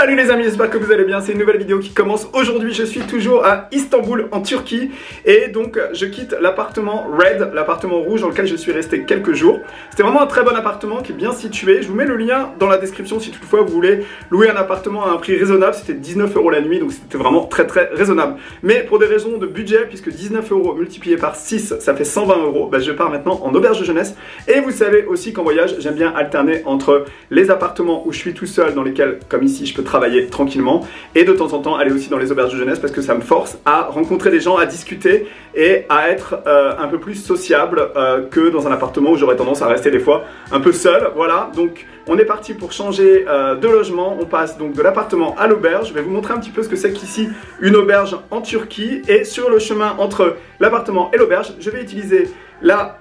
Salut les amis, j'espère que vous allez bien, c'est une nouvelle vidéo qui commence aujourd'hui. Je suis toujours à Istanbul en Turquie et donc je quitte l'appartement Red, l'appartement rouge dans lequel je suis resté quelques jours. C'était vraiment un très bon appartement qui est bien situé. Je vous mets le lien dans la description si toutefois vous voulez louer un appartement à un prix raisonnable. C'était 19 € la nuit, donc c'était vraiment très raisonnable. Mais pour des raisons de budget, puisque 19 € multiplié par 6 ça fait 120 €, bah, je pars maintenant en auberge de jeunesse. Et vous savez aussi qu'en voyage j'aime bien alterner entre les appartements où je suis tout seul, dans lesquels comme ici je peux travailler tranquillement, et de temps en temps aller aussi dans les auberges de jeunesse parce que ça me force à rencontrer des gens, à discuter et à être un peu plus sociable que dans un appartement où j'aurais tendance à rester des fois un peu seul. Voilà, donc on est parti pour changer de logement. On passe donc de l'appartement à l'auberge. Je vais vous montrer un petit peu ce que c'est qu'ici une auberge en Turquie, et sur le chemin entre l'appartement et l'auberge je vais utiliser la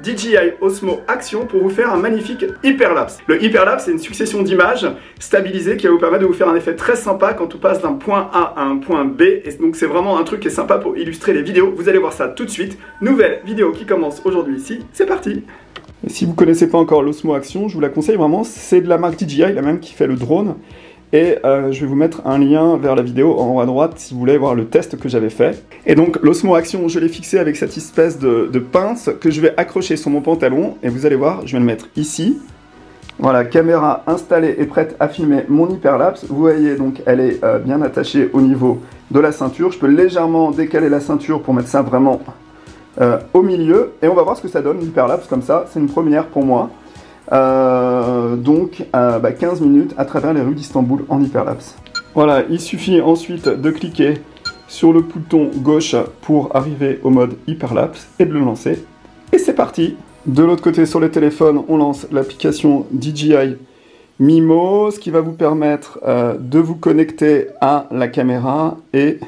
DJI Osmo Action pour vous faire un magnifique hyperlapse. Le hyperlapse, c'est une succession d'images stabilisées qui va vous permettre de vous faire un effet très sympa quand on passe d'un point A à un point B. Et donc c'est vraiment un truc qui est sympa pour illustrer les vidéos. Vous allez voir ça tout de suite. Nouvelle vidéo qui commence aujourd'hui ici. C'est parti! Et si vous ne connaissez pas encore l'Osmo Action, je vous la conseille vraiment. C'est de la marque DJI, la même qui fait le drone. Et je vais vous mettre un lien vers la vidéo en haut à droite si vous voulez voir le test que j'avais fait. Et donc l'Osmo Action, je l'ai fixé avec cette espèce de pince que je vais accrocher sur mon pantalon. Et vous allez voir, je vais le mettre ici. Voilà, caméra installée et prête à filmer mon hyperlapse. Vous voyez donc elle est bien attachée au niveau de la ceinture. Je peux légèrement décaler la ceinture pour mettre ça vraiment au milieu. Et on va voir ce que ça donne l'hyperlapse comme ça. C'est une première pour moi. 15 minutes à travers les rues d'Istanbul en hyperlapse. Voilà, il suffit ensuite de cliquer sur le bouton gauche pour arriver au mode hyperlapse et de le lancer. Et c'est parti! De l'autre côté sur le téléphone, on lance l'application DJI Mimo, ce qui va vous permettre de vous connecter à la caméra et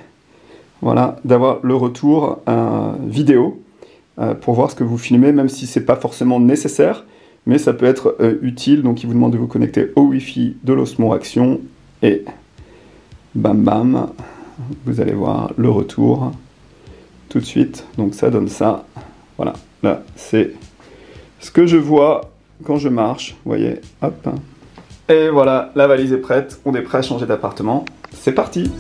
voilà, d'avoir le retour vidéo pour voir ce que vous filmez, même si c'est pas forcément nécessaire. Mais ça peut être utile, donc il vous demande de vous connecter au Wi-Fi de l'Osmo Action et bam bam, vous allez voir le retour tout de suite. Donc ça donne ça, voilà, là c'est ce que je vois quand je marche, vous voyez, hop. Et voilà, la valise est prête, on est prêt à changer d'appartement, c'est parti!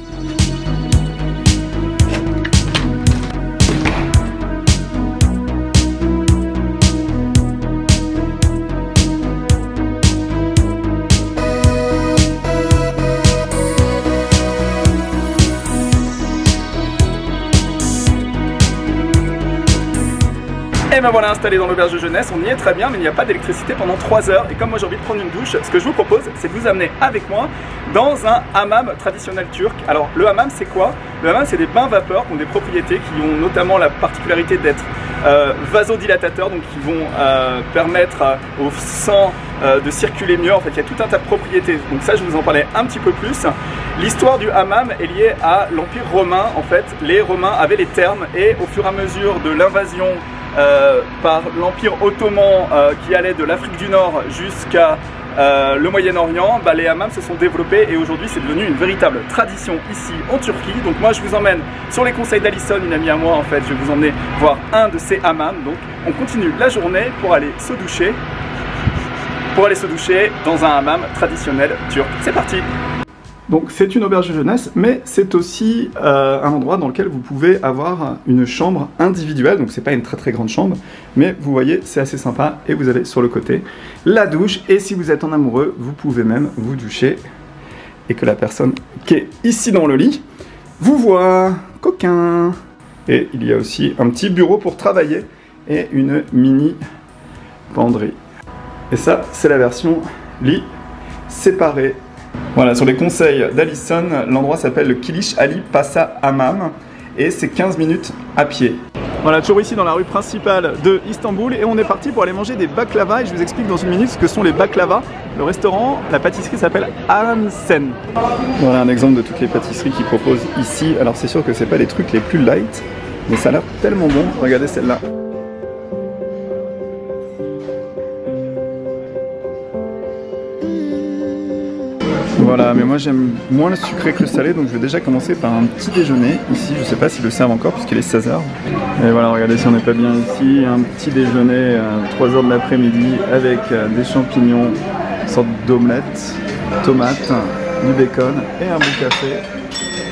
Et ben voilà, installé dans l'auberge de jeunesse, on y est très bien, mais il n'y a pas d'électricité pendant 3 heures. Et comme moi j'ai envie de prendre une douche, ce que je vous propose, c'est de vous amener avec moi dans un hammam traditionnel turc. Alors le hammam, c'est quoi? Le hammam, c'est des bains vapeur qui ont des propriétés qui ont notamment la particularité d'être vasodilatateurs, donc qui vont permettre au sang de circuler mieux. En fait, il y a tout un tas de propriétés. Donc ça, je vous en parlais un petit peu plus. L'histoire du hammam est liée à l'Empire romain. En fait, les Romains avaient les thermes, et au fur et à mesure de l'invasion par l'Empire ottoman qui allait de l'Afrique du Nord jusqu'à le Moyen-Orient, bah, les hammams se sont développés et aujourd'hui c'est devenu une véritable tradition ici en Turquie. Donc moi je vous emmène sur les conseils d'Alison, une amie à moi en fait, je vais vous emmener voir un de ces hammams. Donc on continue la journée pour aller se doucher, dans un hammam traditionnel turc. C'est parti! Donc c'est une auberge de jeunesse, mais c'est aussi un endroit dans lequel vous pouvez avoir une chambre individuelle. Donc c'est pas une très grande chambre, mais vous voyez c'est assez sympa. Et vous avez sur le côté la douche, et si vous êtes en amoureux, vous pouvez même vous doucher et que la personne qui est ici dans le lit vous voit. Coquin! Et il y a aussi un petit bureau pour travailler et une mini penderie. Et ça c'est la version lit séparée. Voilà, sur les conseils d'Alison, l'endroit s'appelle le Kilish Ali Pasa Hammam et c'est 15 minutes à pied. Voilà, toujours ici dans la rue principale de Istanbul, et on est parti pour aller manger des baklava, et je vous explique dans une minute ce que sont les baklava. Le restaurant, la pâtisserie s'appelle Aransen. Voilà un exemple de toutes les pâtisseries qu'ils proposent ici. Alors c'est sûr que c'est pas les trucs les plus light, mais ça a l'air tellement bon. Regardez celle-là. Voilà, mais moi j'aime moins le sucré que le salé, donc je vais déjà commencer par un petit déjeuner. Ici, je sais pas s'ils le servent encore puisqu'il est 16 h. Et voilà, regardez si on n'est pas bien ici. Un petit déjeuner à 3 h de l'après-midi avec des champignons, une sorte d'omelette, tomates, du bacon et un bon café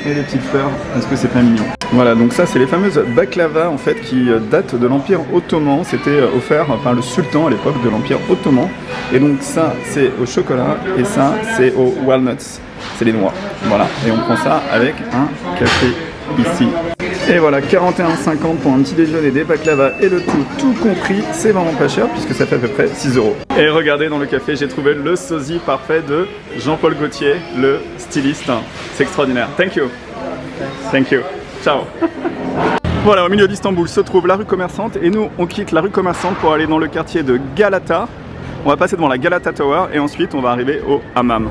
et des petites fleurs. Est-ce que c'est pas mignon? Voilà, donc ça c'est les fameuses baklava en fait qui datent de l'Empire Ottoman. C'était offert par le sultan à l'époque de l'Empire Ottoman. Et donc ça c'est au chocolat et ça c'est aux walnuts, c'est les noix. Voilà, et on prend ça avec un café ici. Et voilà, 41,50 pour un petit déjeuner, des baklava et le tout compris. C'est vraiment pas cher puisque ça fait à peu près 6 €. Et regardez, dans le café, j'ai trouvé le sosie parfait de Jean-Paul Gaultier, le styliste. C'est extraordinaire. Thank you. Thank you. Ciao. Voilà, au milieu d'Istanbul se trouve la rue commerçante et nous, on quitte la rue commerçante pour aller dans le quartier de Galata. On va passer devant la Galata Tower et ensuite on va arriver au hammam.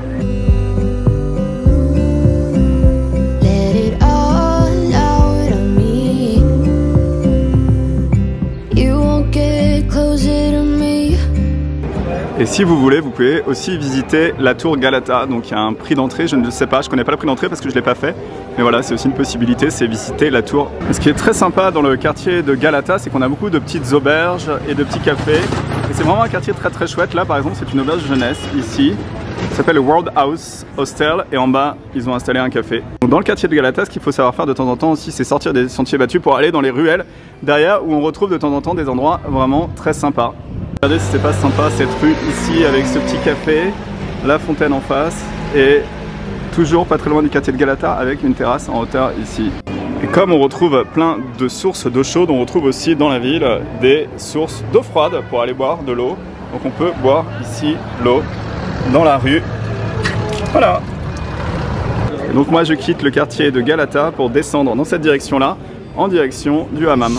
Et si vous voulez, vous pouvez aussi visiter la tour Galata. Donc il y a un prix d'entrée, je ne le sais pas, je connais pas le prix d'entrée parce que je ne l'ai pas fait. Mais voilà, c'est aussi une possibilité, c'est visiter la tour. Et ce qui est très sympa dans le quartier de Galata, c'est qu'on a beaucoup de petites auberges et de petits cafés. Et c'est vraiment un quartier très chouette. Là par exemple, c'est une auberge jeunesse ici. Ça s'appelle le World House Hostel et en bas, ils ont installé un café. Donc, dans le quartier de Galata, ce qu'il faut savoir faire de temps en temps aussi, c'est sortir des sentiers battus pour aller dans les ruelles derrière où on retrouve de temps en temps des endroits vraiment très sympas. Regardez si c'est pas sympa cette rue ici avec ce petit café, la fontaine en face et toujours pas très loin du quartier de Galata avec une terrasse en hauteur ici. Et comme on retrouve plein de sources d'eau chaude, on retrouve aussi dans la ville des sources d'eau froide pour aller boire de l'eau. Donc on peut boire ici l'eau dans la rue. Voilà. Et donc moi je quitte le quartier de Galata pour descendre dans cette direction là, en direction du hammam.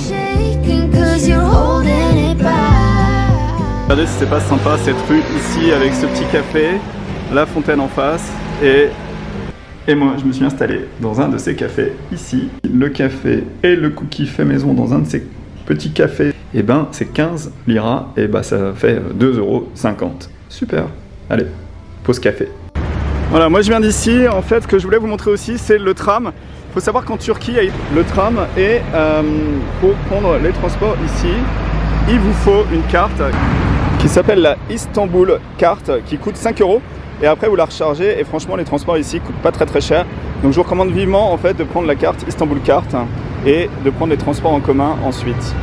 Regardez si c'est pas sympa cette rue ici avec ce petit café, la fontaine en face et moi je me suis installé dans un de ces cafés ici. Le café et le cookie fait maison dans un de ces petits cafés, et ben c'est 15 liras et ben ça fait 2,50 €. Super, allez, pause café. Voilà, moi je viens d'ici, en fait ce que je voulais vous montrer aussi c'est le tram. Il faut savoir qu'en Turquie le tram et pour prendre les transports ici, il vous faut une carte qui s'appelle la Istanbul Carte qui coûte 5 € et après vous la rechargez et franchement les transports ici coûtent pas très cher. Donc je vous recommande vivement en fait de prendre la carte Istanbul Carte et de prendre les transports en commun ensuite.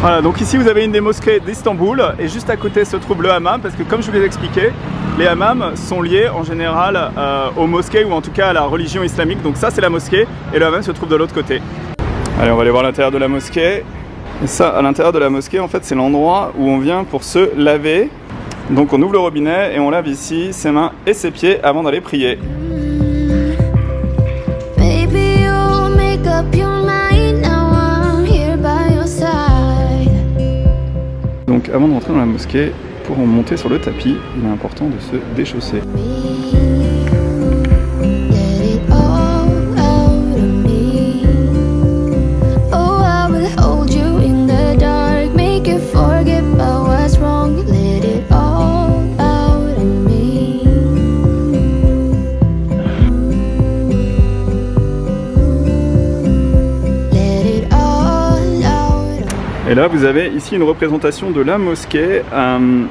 Voilà, donc ici vous avez une des mosquées d'Istanbul et juste à côté se trouve le hammam parce que comme je vous l'ai expliqué, les hammams sont liés en général aux mosquées ou en tout cas à la religion islamique. Donc ça c'est la mosquée et le hammam se trouve de l'autre côté. Allez, on va aller voir l'intérieur de la mosquée. Et ça, à l'intérieur de la mosquée, en fait c'est l'endroit où on vient pour se laver. Donc on ouvre le robinet et on lave ici ses mains et ses pieds avant d'aller prier. Donc avant de rentrer dans la mosquée, pour monter sur le tapis, il est important de se déchausser. Et là vous avez ici une représentation de la mosquée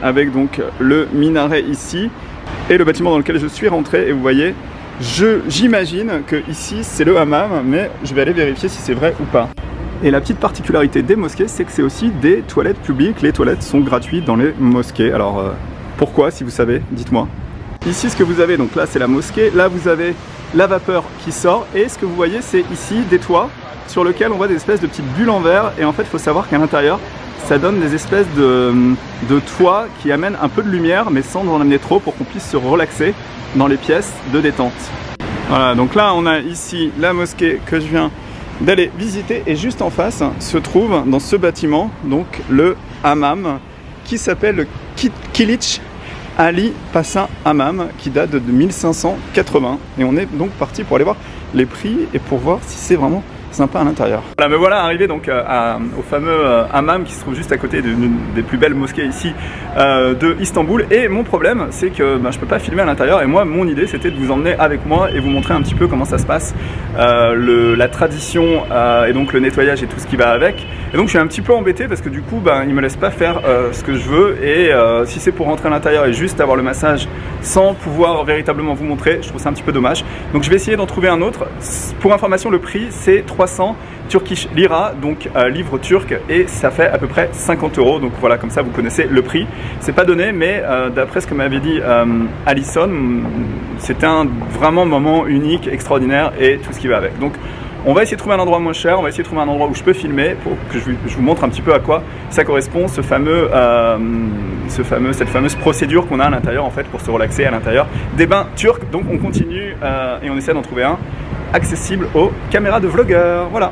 avec donc le minaret ici et le bâtiment dans lequel je suis rentré et vous voyez, j'imagine que ici c'est le hammam mais je vais aller vérifier si c'est vrai ou pas. Et la petite particularité des mosquées c'est que c'est aussi des toilettes publiques, les toilettes sont gratuites dans les mosquées. Alors pourquoi si vous savez, dites-moi. Ici ce que vous avez, donc là c'est la mosquée, là vous avez la vapeur qui sort et ce que vous voyez c'est ici des toits sur lequel on voit des espèces de petites bulles en verre et en fait il faut savoir qu'à l'intérieur ça donne des espèces de toits qui amènent un peu de lumière mais sans en amener trop pour qu'on puisse se relaxer dans les pièces de détente. Voilà, donc là on a ici la mosquée que je viens d'aller visiter et juste en face se trouve dans ce bâtiment donc le hammam qui s'appelle le Kilich Ali Pasha Hammam qui date de 1580 et on est donc parti pour aller voir les prix et pour voir si c'est vraiment sympa à l'intérieur. Voilà, me voilà arrivé donc au fameux hammam qui se trouve juste à côté d'une des plus belles mosquées ici de Istanbul. Et mon problème, c'est que je peux pas filmer à l'intérieur. Et moi, mon idée, c'était de vous emmener avec moi et vous montrer un petit peu comment ça se passe, la tradition et donc le nettoyage et tout ce qui va avec. Et donc je suis un petit peu embêté parce que du coup, il me laisse pas faire ce que je veux. Et si c'est pour rentrer à l'intérieur et juste avoir le massage sans pouvoir véritablement vous montrer, je trouve ça un petit peu dommage. Donc je vais essayer d'en trouver un autre. Pour information, le prix c'est 300 Turkish lira, donc livre turc, et ça fait à peu près 50 €. Donc voilà, comme ça vous connaissez le prix. C'est pas donné, mais d'après ce que m'avait dit Alison, c'était un vraiment moment unique, extraordinaire et tout ce qui va avec. Donc on va essayer de trouver un endroit moins cher, on va essayer de trouver un endroit où je peux filmer pour que je vous montre un petit peu à quoi ça correspond, cette fameuse procédure qu'on a à l'intérieur en fait pour se relaxer à l'intérieur des bains turcs. Donc on continue et on essaie d'en trouver un accessible aux caméras de vlogueurs. Voilà.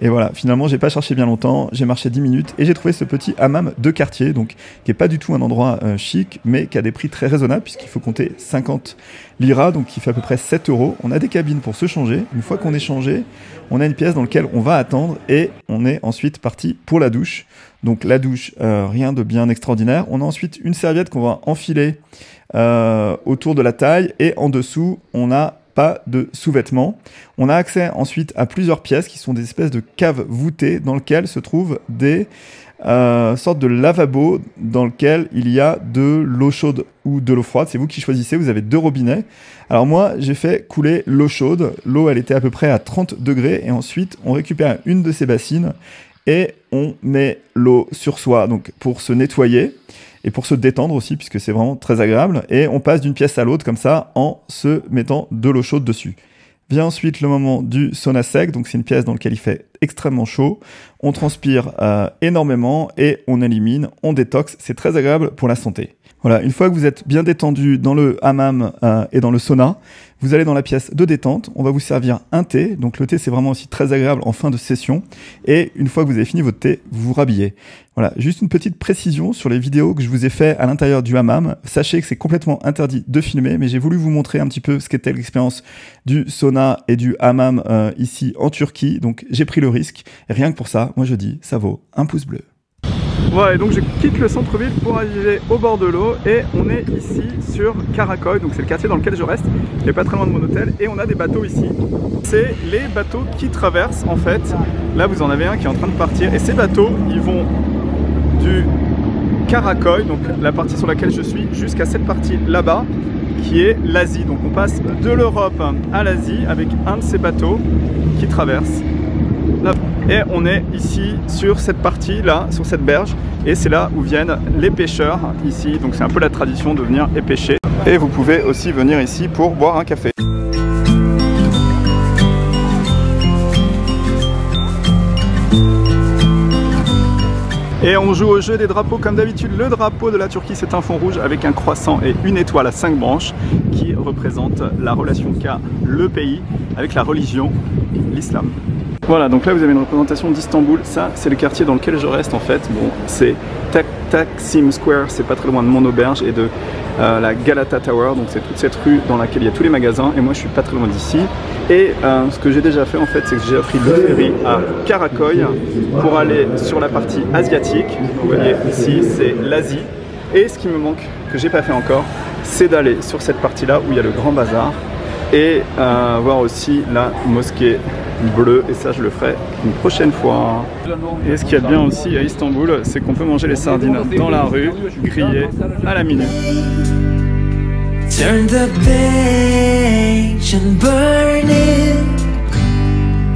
Et voilà, finalement, j'ai pas cherché bien longtemps, j'ai marché 10 minutes et j'ai trouvé ce petit hammam de quartier, donc qui est pas du tout un endroit chic, mais qui a des prix très raisonnables puisqu'il faut compter 50 lira, donc qui fait à peu près 7 €. On a des cabines pour se changer. Une fois qu'on est changé, on a une pièce dans laquelle on va attendre et on est ensuite parti pour la douche. Donc la douche, rien de bien extraordinaire. On a ensuite une serviette qu'on va enfiler autour de la taille et en dessous, on a pas de sous-vêtements. On a accès ensuite à plusieurs pièces qui sont des espèces de caves voûtées dans lesquelles se trouvent des sortes de lavabos dans lesquels il y a de l'eau chaude ou de l'eau froide. C'est vous qui choisissez, vous avez 2 robinets. Alors moi, j'ai fait couler l'eau chaude. L'eau, elle était à peu près à 30 degrés et ensuite, on récupère une de ces bassines et on met l'eau sur soi donc pour se nettoyer et pour se détendre aussi, puisque c'est vraiment très agréable. Et on passe d'une pièce à l'autre comme ça, en se mettant de l'eau chaude dessus. Vient ensuite le moment du sauna sec, donc c'est une pièce dans laquelle il fait extrêmement chaud. On transpire énormément et on élimine, on détoxe. C'est très agréable pour la santé. Voilà, une fois que vous êtes bien détendu dans le hammam et dans le sauna, vous allez dans la pièce de détente, on va vous servir un thé. Donc le thé, c'est vraiment aussi très agréable en fin de session. Et une fois que vous avez fini votre thé, vous vous rhabillez. Voilà, juste une petite précision sur les vidéos que je vous ai fait à l'intérieur du hammam. Sachez que c'est complètement interdit de filmer, mais j'ai voulu vous montrer un petit peu ce qu'était l'expérience du sauna et du hammam ici en Turquie. Donc j'ai pris le risque. Et rien que pour ça, moi je dis, ça vaut un pouce bleu. Voilà, et donc je quitte le centre-ville pour arriver au bord de l'eau et on est ici sur Karaköy, donc c'est le quartier dans lequel je reste, il est pas très loin de mon hôtel et on a des bateaux ici. C'est les bateaux qui traversent en fait, là vous en avez un qui est en train de partir et ces bateaux ils vont du Karaköy, donc la partie sur laquelle je suis, jusqu'à cette partie là-bas qui est l'Asie. Donc on passe de l'Europe à l'Asie avec un de ces bateaux qui traverse. Et on est ici sur cette partie là, sur cette berge, et c'est là où viennent les pêcheurs ici, donc c'est un peu la tradition de venir et pêcher. Et vous pouvez aussi venir ici pour boire un café. Et on joue au jeu des drapeaux comme d'habitude. Le drapeau de la Turquie, c'est un fond rouge avec un croissant et une étoile à 5 branches qui représente la relation qu'a le pays avec la religion, l'islam. Voilà, donc là vous avez une représentation d'Istanbul. Ça, c'est le quartier dans lequel je reste en fait. Bon, c'est Taksim Square, c'est pas très loin de mon auberge et de la Galata Tower. Donc c'est toute cette rue dans laquelle il y a tous les magasins. Et moi, je suis pas très loin d'ici. Et ce que j'ai déjà fait en fait, c'est que j'ai pris le ferry à Karaköy pour aller sur la partie asiatique. Vous voyez ici, c'est l'Asie. Et ce qui me manque, que j'ai pas fait encore, c'est d'aller sur cette partie-là où il y a le grand bazar et voir aussi la mosquée bleue, et ça je le ferai une prochaine fois. Et ce qu'il y a de bien aussi à Istanbul, c'est qu'on peut manger les sardines dans la rue, grillées à la minute. Turn the page and burn it.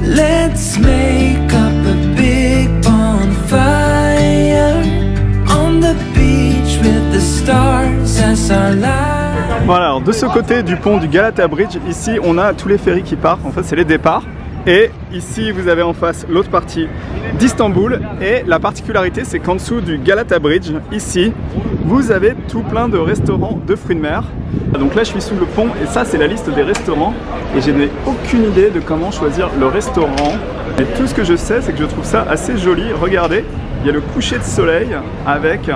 Let's make up a big bonfire on the beach with the stars as our light. Voilà, alors de ce côté du pont du Galata Bridge, ici on a tous les ferries qui partent, en fait c'est les départs. Et ici vous avez en face l'autre partie d'Istanbul, et la particularité c'est qu'en dessous du Galata Bridge, ici, vous avez tout plein de restaurants de fruits de mer. Donc là je suis sous le pont et ça c'est la liste des restaurants et je n'ai aucune idée de comment choisir le restaurant. Mais tout ce que je sais c'est que je trouve ça assez joli. Regardez, il y a le coucher de soleil avec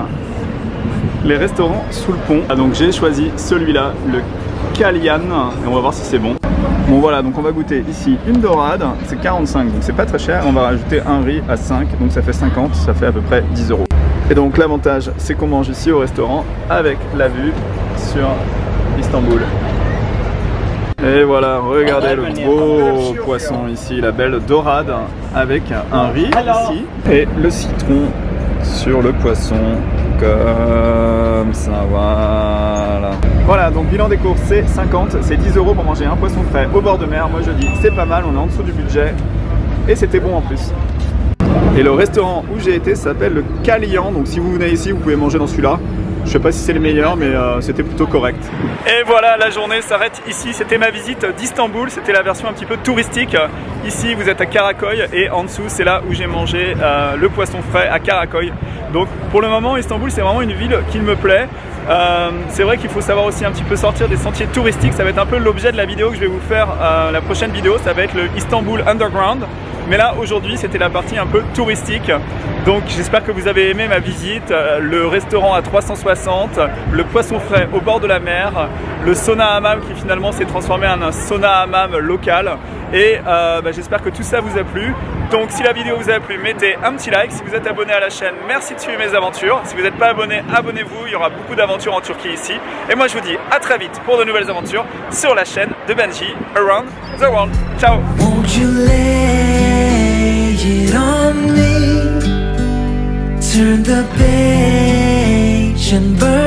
les restaurants sous le pont. Donc j'ai choisi celui-là, le Kalyan, et on va voir si c'est bon. Bon voilà, donc on va goûter ici une dorade, c'est 45, donc c'est pas très cher. On va rajouter un riz à 5, donc ça fait 50, ça fait à peu près 10 €. Et donc l'avantage, c'est qu'on mange ici au restaurant avec la vue sur Istanbul. Et voilà, regardez le beau poisson ici, la belle dorade avec un riz ici et le citron sur le poisson comme ça, voilà. Voilà, donc bilan des courses c'est 50, c'est 10 € pour manger un poisson frais au bord de mer. Moi je dis c'est pas mal, on est en dessous du budget et c'était bon en plus. Et le restaurant où j'ai été s'appelle le Kalian, donc si vous venez ici vous pouvez manger dans celui-là. Je sais pas si c'est le meilleur, mais c'était plutôt correct. Et voilà, la journée s'arrête ici. C'était ma visite d'Istanbul. C'était la version un petit peu touristique. Ici, vous êtes à Karaköy et en dessous, c'est là où j'ai mangé le poisson frais à Karaköy. Donc, pour le moment, Istanbul, c'est vraiment une ville qui me plaît. C'est vrai qu'il faut savoir aussi un petit peu sortir des sentiers touristiques. Ça va être un peu l'objet de la vidéo que je vais vous faire. La prochaine vidéo, ça va être le Istanbul Underground. Mais là, aujourd'hui, c'était la partie un peu touristique. Donc, j'espère que vous avez aimé ma visite. Le restaurant à 360, le poisson frais au bord de la mer, le sauna hammam qui finalement s'est transformé en un sauna hammam local. Et j'espère que tout ça vous a plu. Donc, si la vidéo vous a plu, mettez un petit like. Si vous êtes abonné à la chaîne, merci de suivre mes aventures. Si vous n'êtes pas abonné, abonnez-vous. Il y aura beaucoup d'aventures en Turquie ici. Et moi, je vous dis à très vite pour de nouvelles aventures sur la chaîne de Benji Around the World. Ciao! It on me, turn the page and burn.